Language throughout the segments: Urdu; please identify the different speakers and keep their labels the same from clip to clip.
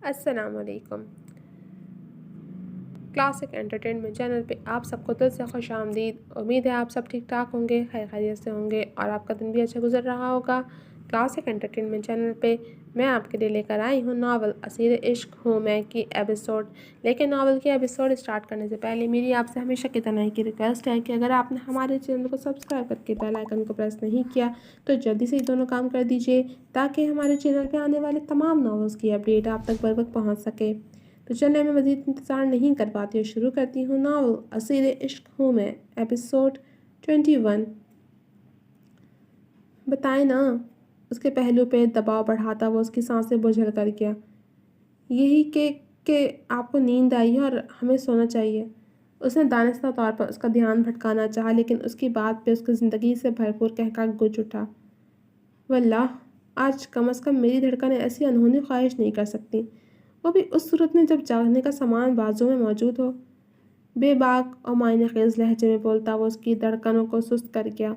Speaker 1: السلام علیکم۔ کلاسک انٹرٹینمنٹ چینل پہ آپ سب کو دل سے خوش آمدید۔ امید ہے آپ سب ٹھیک ٹھاک ہوں گے، خیر خیریت سے ہوں گے اور آپ کا دن بھی اچھا گزر رہا ہوگا۔ کلاسک انٹرٹینمنٹ چینل پہ میں آپ کے لیے لے کر آئی ہوں ناول اسیر عشق ہوں میں کی ایپیسوڈ۔ لیکن ناول کی ایپیسوڈ اسٹارٹ کرنے سے پہلے میری آپ سے ہمیشہ کی طرح کی ریکویسٹ ہے کہ اگر آپ نے ہمارے چینل کو سبسکرائب کر کے بیل آئیکن کو پریس نہیں کیا تو جلدی سے یہ دونوں کام کر دیجیے تاکہ ہمارے چینل پہ آنے والے تمام ناولز کی اپڈیٹ آپ تک بر وقت پہنچ سکے۔ تو چلیں میں مزید انتظار نہیں کر پاتی اور شروع کرتی ہوں ناول اسیر عشق ہوں میں ایپیسوڈ 21۔ بتائیں نا، اس کے پہلو پہ دباؤ بڑھاتا وہ اس کی سانسیں بجھل کر گیا۔ یہی کہ آپ کو نیند آئی ہے اور ہمیں سونا چاہیے۔ اس نے دانستہ طور پر اس کا دھیان بھٹکانا چاہا لیکن اس کی بات پہ اس کی زندگی سے بھرپور کہکا گونج اٹھا۔ واللہ آج کم از کم میری دھڑکنیں ایسی انہونی خواہش نہیں کر سکتی، وہ بھی اس صورت میں جب جاگنے کا سامان بازو میں موجود ہو۔ بے باک اور معنی خیز لہجے میں بولتا وہ اس کی دھڑکنوں کو سست کر گیا۔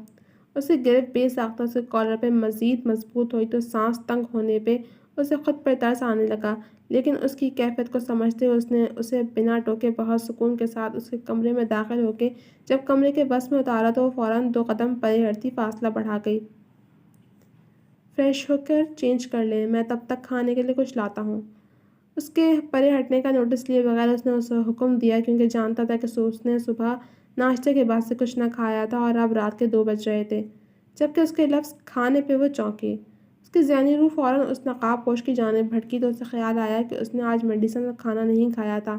Speaker 1: اسے گرفت بے ساختہ اس کے کالر پہ مزید مضبوط ہوئی تو سانس تنگ ہونے پہ اسے خود پر ترس آنے لگا، لیکن اس کی کیفیت کو سمجھتے ہوئے اس نے اسے بنا ٹوکے بہت سکون کے ساتھ اس کے کمرے میں داخل ہو کے جب کمرے کے بس میں اتارا تو وہ فوراً 2 قدم پرے ہٹتی فاصلہ بڑھا گئی۔ فریش ہو کر چینج کر لیں، میں تب تک کھانے کے لیے کچھ لاتا ہوں۔ اس کے پرے ہٹنے کا نوٹس لیے بغیر اس نے اسے حکم دیا کیونکہ جانتا تھا کہ اس نے صبح ناشتے کے بعد سے کچھ نہ کھایا تھا اور اب رات کے 2 بج رہے تھے جبکہ اس کے لفظ کھانے پہ وہ چونکی۔ اس کی ذہنی روح فوراً اس نقاب پوش کی جانب بھٹکی تو اسے خیال آیا کہ اس نے آج میڈیسن کا کھانا نہیں کھایا تھا۔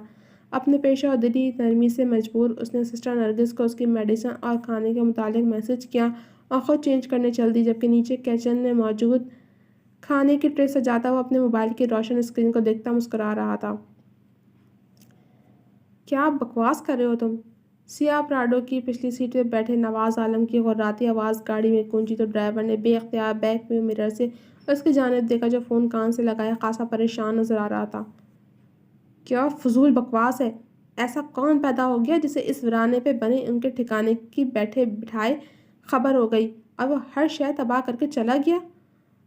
Speaker 1: اپنے پیشہ و دلی نرمی سے مجبور اس نے سسٹر نرگس کو اس کی میڈیسن اور کھانے کے متعلق میسج کیا اور خود چینج کرنے چل دی جبکہ نیچے کچن میں موجود کھانے کی ٹرے سجاتا ہوا اپنے موبائل کی روشن اسکرین کو دیکھتا مسکرا رہا تھا۔ کیا بکواس کر رہے ہو تم؟ سیاہ پراڈو کی پچھلی سیٹ پہ بیٹھے نواز عالم کی غراتی آواز گاڑی میں گونجی تو ڈرائیور نے بے اختیار بیک مرر سے اس کی جانب دیکھا جو فون کان سے لگائے خاصا پریشان نظر آ رہا تھا۔ کیا فضول بکواس ہے؟ ایسا کون پیدا ہو گیا جسے اس ویرانے پہ بنے ان کے ٹھکانے کی بیٹھے بٹھائے خبر ہو گئی اور وہ ہر شے تباہ کر کے چلا گیا؟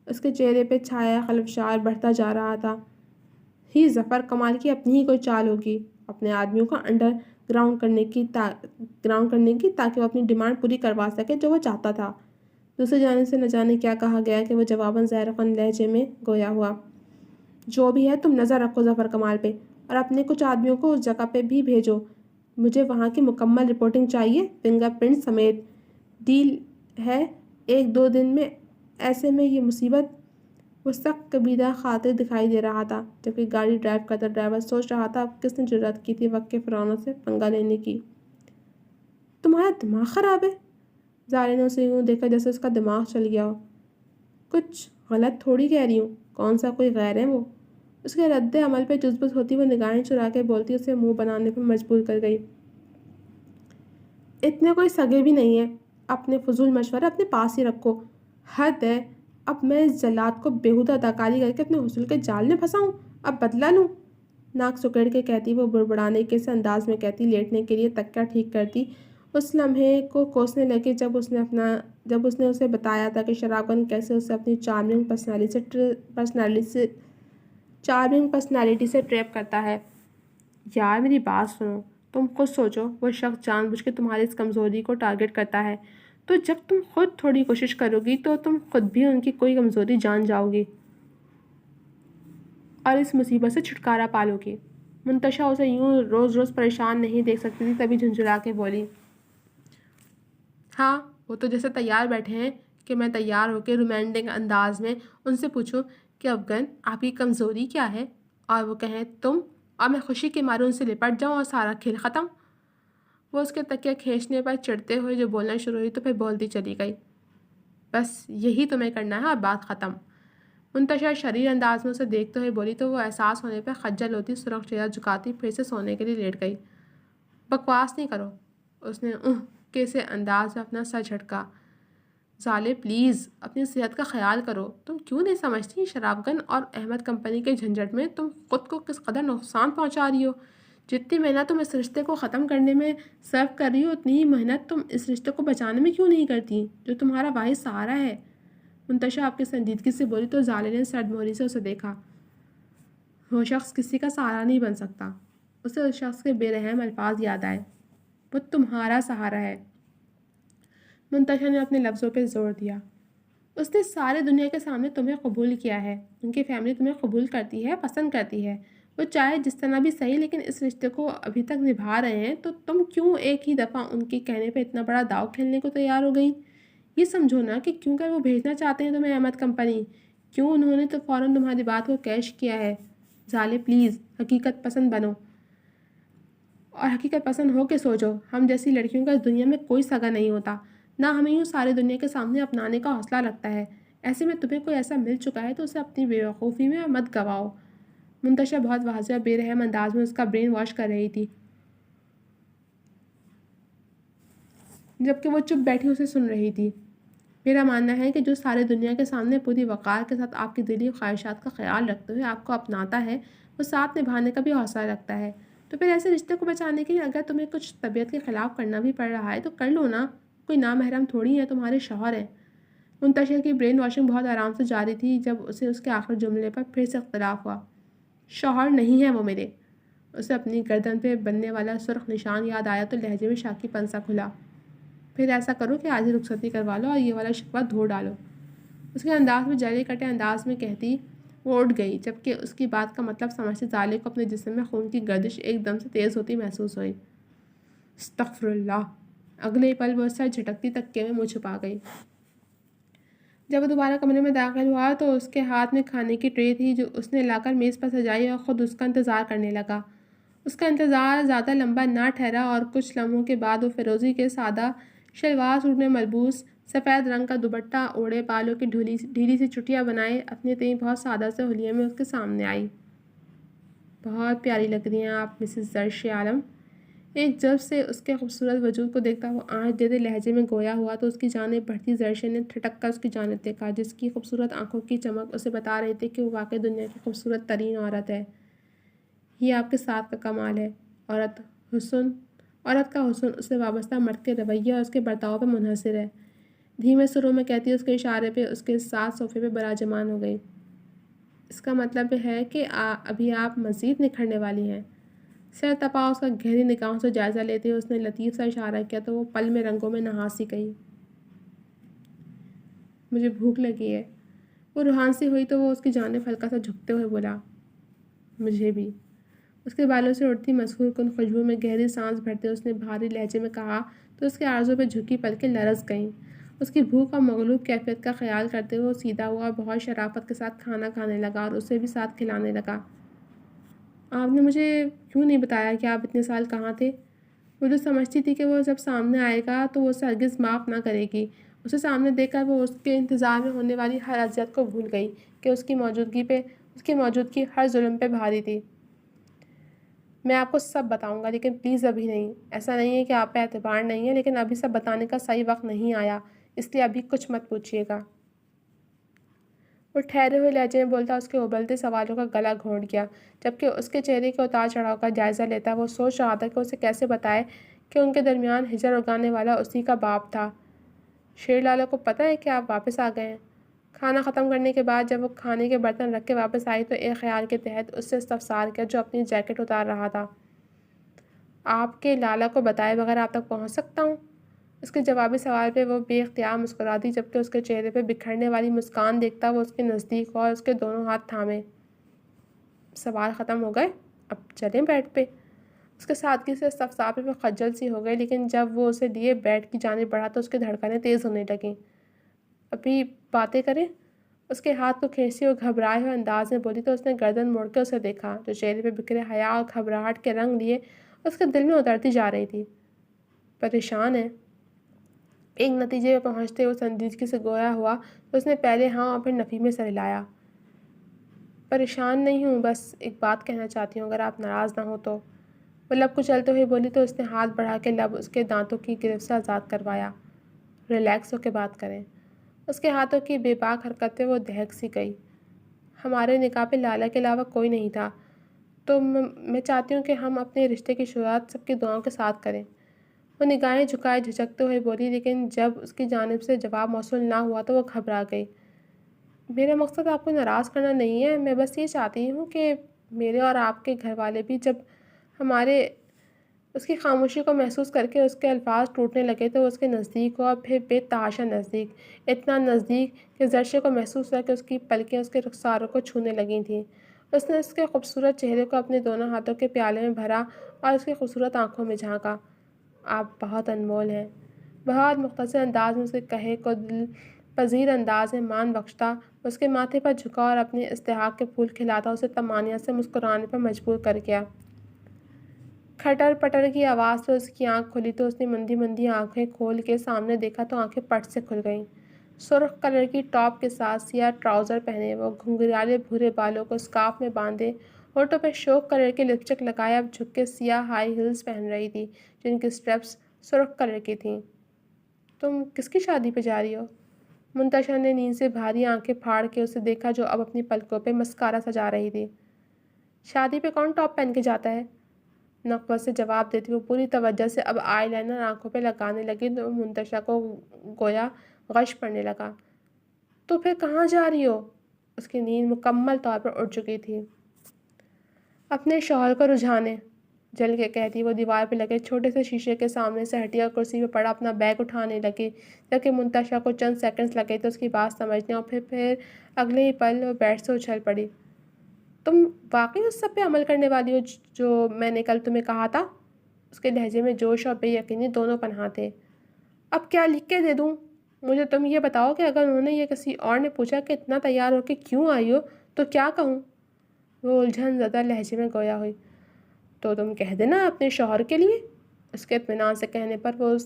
Speaker 1: اس کے چہرے پہ چھایا خلفشار بڑھتا جا رہا تھا۔ ہی ظفر کمال کی اپنی ہی کوئی چال ہوگی اپنے آدمیوں کو انڈر گراؤنڈ کرنے کی تاکہ وہ اپنی ڈیمانڈ پوری کروا سکے جو وہ چاہتا تھا۔ دوسری جانب سے نہ جانے کیا کہا گیا کہ وہ جواباً زہر خن لہجے میں گویا ہوا۔ جو بھی ہے تم نظر رکھو ظفر کمال پہ اور اپنے کچھ آدمیوں کو اس جگہ پہ بھی بھیجو۔ مجھے وہاں کی مکمل رپورٹنگ چاہیے، فنگر پرنٹ سمیت۔ ڈیل ہے 1-2 دن میں۔ ایسے میں یہ مصیبت وہ سخت کبیدہ خاطر دکھائی دے رہا تھا جبکہ گاڑی ڈرائیو کرتا ڈرائیور سوچ رہا تھا اب کس نے جرأت کی تھی وقت کے فرعونوں سے پنگا لینے کی۔ تمہارا دماغ خراب ہے؟ زارے نے اسے یوں دیکھا جیسے اس کا دماغ چل گیا ہو۔ کچھ غلط تھوڑی کہہ رہی ہوں، کون سا کوئی غیر ہے وہ؟ اس کے رد عمل پہ جزبز ہوتی وہ نگاہیں چرا کے بولتی اسے منہ بنانے پہ مجبور کر گئی۔ اتنے کوئی سگے بھی نہیں ہیں، اپنے فضول مشورے اپنے پاس ہی رکھو۔ حد ہے، اب میں اس جلاد کو بیہودہ اداکاری کر کے اپنے حصول کے جال میں پھنساؤں؟ اب بدلہ لوں؟ ناک سکیڑ کے کہتی وہ بڑبڑانے کے سے انداز میں کہتی لیٹنے کے لیے تکیہ ٹھیک کرتی اس لمحے کو کوسنے لگے جب اس نے اسے بتایا تھا کہ شرابگن کیسے اسے اپنی چارمنگ پرسنالٹی سے ٹریپ کرتا ہے۔ یار میری بات سنو، تم خود سوچو، وہ شخص جان بوجھ کے تمہاری اس کمزوری کو ٹارگٹ کرتا ہے تو جب تم خود تھوڑی کوشش کرو گی تو تم خود بھی ان کی کوئی کمزوری جان جاؤ گی اور اس مصیبت سے چھٹکارا پالو گی۔ منتشا اسے یوں روز روز پریشان نہیں دیکھ سکتی تھی تبھی جھنجھلا کے بولی، ہاں وہ تو جیسے تیار بیٹھے ہیں کہ میں تیار ہو کے رومانٹک انداز میں ان سے پوچھوں کہ افغان آپ کی کمزوری کیا ہے اور وہ کہیں تم، اور میں خوشی کے مارے ان سے لپٹ جاؤں اور سارا کھیل ختم۔ وہ اس کے تکیہ کھینچنے پر چڑھتے ہوئے جو بولنا شروع ہوئی تو پھر بولتی چلی گئی، بس یہی تمہیں کرنا ہے اور بات ختم۔ منتشا شریر انداز میں اسے دیکھتے ہوئے بولی تو وہ احساس ہونے پہ خجل ہوتی سرخ چہرہ جھکاتی پھر سے سونے کے لیے لیٹ گئی۔ بکواس نہیں کرو، اس نے کے سے انداز میں اپنا سر جھٹکا۔ زالے پلیز اپنی صحت کا خیال کرو، تم کیوں نہیں سمجھتی شرابگن اور احمد کمپنی کے جھنجٹ میں تم خود کو کس قدر نقصان پہنچا رہی ہو؟ جتنی محنت تم اس رشتے کو ختم کرنے میں صرف کر رہی ہو اتنی ہی محنت تم اس رشتے کو بچانے میں کیوں نہیں کرتی جو تمہارا واحد سہارا ہے؟ منتشا آپ کی سنجیدگی سے بولی تو زالے نے سرد موہری سے اسے دیکھا۔ وہ شخص کسی کا سہارا نہیں بن سکتا۔ اسے اس شخص کے بے رحم الفاظ یاد آئے، وہ تمہارا سہارا ہے۔ منتشا نے اپنے لفظوں پہ زور دیا۔ اس نے سارے دنیا کے سامنے تمہیں قبول کیا ہے، ان کی فیملی تمہیں قبول کرتی ہے، پسند کرتی ہے۔ وہ چاہے جس طرح بھی صحیح، لیکن اس رشتے کو ابھی تک نبھا رہے ہیں، تو تم کیوں ایک ہی دفعہ ان کے کہنے پہ اتنا بڑا داؤ کھیلنے کو تیار ہو گئی؟ یہ سمجھو نا کہ کیوں کر وہ بھیجنا چاہتے ہیں تمہیں احمد کمپنی، کیوں انہوں نے تو فوراً تمہاری بات کو کیش کیا ہے۔ ظالم، پلیز حقیقت پسند بنو اور حقیقت پسند ہو کے سوچو۔ ہم جیسی لڑکیوں کا اس دنیا میں کوئی سگا نہیں ہوتا، نہ ہمیں یوں سارے دنیا کے سامنے اپنانے کا حوصلہ لگتا ہے۔ ایسے میں تمہیں کوئی ایسا مل چکا ہے تو اسے اپنی بے وقوفی میں مت گواؤ۔ منتشا بہت واضح اور بے رحم انداز میں اس کا برین واش کر رہی تھی، جبکہ وہ چپ بیٹھی اسے سن رہی تھی۔ میرا ماننا ہے کہ جو سارے دنیا کے سامنے پوری وقار کے ساتھ آپ کی دلی خواہشات کا خیال رکھتے ہوئے آپ کو اپناتا ہے، وہ ساتھ نبھانے کا بھی حوصلہ رکھتا ہے۔ تو پھر ایسے رشتے کو بچانے کے لیے اگر تمہیں کچھ طبیعت کے خلاف کرنا بھی پڑ رہا ہے تو کر لو نا، کوئی نامحرم تھوڑی ہے، تمہارے شوہر ہیں۔ منتشا کی برین واشنگ بہت آرام سے جاری تھی جب اسے اس کے آخری جملے پر پھر سے اختلاف ہوا۔ شوہر نہیں ہے وہ میرے۔ اسے اپنی گردن پہ بننے والا سرخ نشان یاد آیا تو لہجے میں شاکی پن سا کھلا۔ پھر ایسا کرو کہ آج ہی رخصتی کروا لو اور یہ والا شکوہ دھو ڈالو۔ اس کے انداز میں جلے کٹے انداز میں کہتی وہ اٹھ گئی، جبکہ اس کی بات کا مطلب سمجھتے ظالے کو اپنے جسم میں خون کی گردش ایک دم سے تیز ہوتی محسوس ہوئی۔ استغفر اللہ! اگلے پل وہ سر جھٹکتی تکیے میں منہ چھپا گئی۔ جب وہ دوبارہ کمرے میں داخل ہوا تو اس کے ہاتھ میں کھانے کی ٹرے تھی جو اس نے لا کر میز پر سجائی اور خود اس کا انتظار کرنے لگا۔ اس کا انتظار زیادہ لمبا نہ ٹھہرا اور کچھ لمحوں کے بعد وہ فیروزی کے سادہ شلوار سوٹ میں ملبوس، سفید رنگ کا دوپٹہ اوڑھے، بالوں کی ڈھیلی سی چٹیاں بنائے، اپنے تئیں بہت سادہ سے حلیے میں اس کے سامنے آئی۔ بہت پیاری لگ رہی ہیں آپ مسز زرش عالم۔ ایک جب سے اس کے خوبصورت وجود کو دیکھتا وہ آنچ دیتے لہجے میں گویا ہوا تو اس کی جانب بڑھتی زرشے نے ٹھٹک کر اس کی جانب دیکھا، جس کی خوبصورت آنکھوں کی چمک اسے بتا رہی تھی کہ وہ واقعی دنیا کی خوبصورت ترین عورت ہے۔ یہ آپ کے ساتھ کا کمال ہے۔ عورت کا حسن اس سے وابستہ مرد کے رویے اور اس کے برتاؤ پہ منحصر ہے۔ دھیمے سروں میں کہتی اس کے اشارے پہ اس کے ساتھ صوفے پہ براجمان ہو گئی۔ اس کا مطلب ہے کہ ابھی آپ مزید نکھرنے والی ہیں۔ سر تپا اس کا گہری نگاہوں سے جائزہ لیتے ہوئے اس نے لطیف سا اشارہ کیا تو وہ پل میں رنگوں میں نہا سی گئی۔ مجھے بھوک لگی ہے۔ وہ روحان سی ہوئی تو وہ اس کی جانب ہلکا سا جھکتے ہوئے بولا، مجھے بھی۔ اس کے بالوں سے اڑتی مسحور کن خوشبو میں گہری سانس بھرتے اس نے بھاری لہجے میں کہا تو اس کے آرزو پہ جھکی پلکیں لرز گئیں۔ اس کی بھوک اور مغلوب کیفیت کا خیال کرتے ہوئے وہ سیدھا ہوا اور بہت شرافت کے ساتھ کھانا کھانے لگا اور اسے بھی ساتھ کھلانے لگا۔ آپ نے مجھے کیوں نہیں بتایا کہ آپ اتنے سال کہاں تھے؟ وہ جو سمجھتی تھی کہ وہ جب سامنے آئے گا تو وہ اسے ہرگز معاف نہ کرے گی۔ اسے سامنے دیکھ کر وہ اس کے انتظار میں ہونے والی ہر اذیت کو بھول گئی کہ اس کی موجودگی ہر ظلم پہ بھاری تھی۔ میں آپ کو سب بتاؤں گا، لیکن پلیز ابھی نہیں۔ ایسا نہیں ہے کہ آپ پہ اعتبار نہیں ہے، لیکن ابھی سب بتانے کا صحیح وقت نہیں آیا، اس لیے ابھی کچھ مت پوچھیے گا۔ وہ ٹھہرے ہوئے لہجے میں بولتا اس کے ابلتے سوالوں کا گلا گھونٹ گیا، جبکہ اس کے چہرے کے اتار چڑھاؤ کا جائزہ لیتا وہ سوچ رہا تھا کہ اسے کیسے بتائے کہ ان کے درمیان ہجر اگانے والا اسی کا باپ تھا۔ شیر لالہ کو پتہ ہے کہ آپ واپس آ گئے ہیں؟ کھانا ختم کرنے کے بعد جب وہ کھانے کے برتن رکھ کے واپس آئی تو ایک خیال کے تحت اس سے استفسار کیا جو اپنی جیکٹ اتار رہا تھا، آپ کے لالہ کو بتائے بغیر آپ تک پہنچ سکتا ہوں؟ اس کے جوابی سوال پہ وہ بے اختیار مسکرا دی، جبکہ اس کے چہرے پہ بکھرنے والی مسکان دیکھتا وہ اس کے نزدیک ہوا اور اس کے دونوں ہاتھ تھامے۔ سوال ختم ہو گئے، اب چلیں بیڈ پہ۔ اس کے سادگی سے استفسار پہ وہ خجل سی ہو گئی، لیکن جب وہ اسے لیے بیڈ کی جانب بڑھا تو اس کی دھڑکنیں تیز ہونے لگیں۔ ابھی باتیں کریں؟ اس کے ہاتھ کو کھینچتی وہ گھبرائے ہوئے انداز میں بولی تو اس نے گردن موڑ کے اسے دیکھا جو چہرے پہ بکھرے حیا اور گھبراہٹ کے رنگ لیے اس کے دل میں اترتی جا رہی تھی۔ پریشان ہے؟ ایک نتیجے پہ پہنچتے وہ سنجیدگی سے گویا ہوا تو اس نے پہلے ہاں اور پھر نفی میں سر ہلایا۔ پریشان نہیں ہوں، بس ایک بات کہنا چاہتی ہوں اگر آپ ناراض نہ ہو تو۔ وہ لب کچلتے ہوئے بولی تو اس نے ہاتھ بڑھا کے لب اس کے دانتوں کی گرفت سے آزاد کروایا۔ ریلیکس ہو کے بات کریں۔ اس کے ہاتھوں کی بے باک حرکت پہ وہ دہک سی گئی۔ ہمارے نکاح پہ لالہ کے علاوہ کوئی نہیں تھا، تو میں چاہتی ہوں کہ ہم اپنے رشتے کی شروعات سب کی دعاؤں کے ساتھ کریں۔ وہ نگاہیں جھکائے جھجکتے ہوئے بولی، لیکن جب اس کی جانب سے جواب موصول نہ ہوا تو وہ گھبرا گئی۔ میرا مقصد آپ کو ناراض کرنا نہیں ہے، میں بس یہ چاہتی ہوں کہ میرے اور آپ کے گھر والے بھی جب ہمارے اس کی خاموشی کو محسوس کر کے اس کے الفاظ ٹوٹنے لگے تو اس کے نزدیک ہوا، پھر بے تحاشا نزدیک، اتنا نزدیک کہ زرشے کو محسوس ہوا کہ اس کی پلکیں اس کے رخساروں کو چھونے لگی تھیں۔ اس نے اس کے خوبصورت چہرے کو اپنے دونوں ہاتھوں کے پیالے میں بھرا اور اس کی خوبصورت آنکھوں میں جھانکا۔ آپ بہت انمول ہیں، بہت مختصر انداز میں اسے کہے کو دل پذیر انداز میں مان بخشتا، اس کے ماتھے پر جھکا اور اپنے استحقاق کے پھول کھلاتا اسے تمانیہ سے مسکرانے پر مجبور کر گیا۔ کھٹر پٹر کی آواز سے اس کی آنکھ کھلی تو اس نے مندی مندی آنکھیں کھول کے سامنے دیکھا تو آنکھیں پٹ سے کھل گئیں۔ سرخ کلر کی ٹاپ کے ساتھ سیاہ ٹراؤزر پہنے، وہ گھنگھریالے بھورے بالوں کو اسکارف میں باندھے، ہونٹوں پہ شوق کلر کی لپسٹک لگائے اب جھک کے سیاہ ہائی ہیلز پہن رہی تھی جن کی اسٹریپس سرخ کلر کی تھیں۔ تم کس کی شادی پہ جا رہی ہو؟ منتشا نے نیند سے بھاری آنکھیں پھاڑ کے اسے دیکھا جو اب اپنی پلکوں پہ مسکارا سجا رہی تھی۔ شادی پہ کون ٹاپ پہن کے جاتا ہے؟ نقوہ سے جواب دیتی وہ پوری توجہ سے اب آئی لائنر آنکھوں پہ لگانے لگی تو منتشا کو گویا غش پڑنے لگا۔ تو پھر کہاں جا رہی ہو؟ اس کی نیند مکمل طور پر اڑ چکی تھی۔ اپنے شوہر کو رجھانے، جل کے کہتی وہ دیوار پہ لگے چھوٹے سے شیشے کے سامنے سے ہٹی اور کرسی پہ پڑا اپنا بیگ اٹھانے لگی، جبکہ منتشا کو چند سیکنڈز لگے تو اس کی بات سمجھنے اور پھر اگلے ہی پل وہ بیڈ سے اچھل پڑی۔ تم واقعی اس سب پہ عمل کرنے والی ہو جو میں نے کل تمہیں کہا تھا؟ اس کے لہجے میں جوش اور بے یقینی دونوں پنہاں تھے۔ اب کیا لکھ کے دے دوں؟ مجھے تم یہ بتاؤ کہ اگر انہوں نے یا کسی اور نے پوچھا کہ اتنا تیار ہو کے کیوں آئی ہو تو کیا کہوں؟ وہ الجھن زدہ لہجے میں گویا ہوئی۔ تو تم کہہ دینا اپنے شوہر کے لیے۔ اس کے اطمینان سے کہنے پر وہ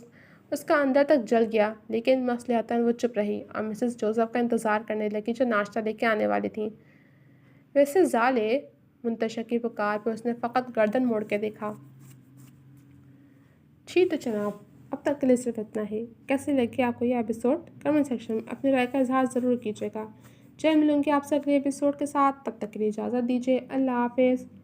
Speaker 1: اس کا اندر تک جل گیا، لیکن مصلحتاً وہ چپ رہی اور مسز جوزف کا انتظار کرنے لگی جو ناشتہ لے کے آنے والی تھیں۔ ویسے زالے، منتشا کی پکار پہ اس نے فقط گردن موڑ کے دیکھا۔ جی تو جناب، اب تک کے لیے صرف اتنا ہی۔ کیسے لگے آپ کو یہ ایپیسوڈ؟ کمنٹ سیکشن میں اپنی رائے کا اظہار ضرور کیجیے گا۔ جلد ملوں گی آپ سے اگلے ایپیسوڈ کے ساتھ، تب تک کے لیے اجازت دیجیے۔ اللہ حافظ۔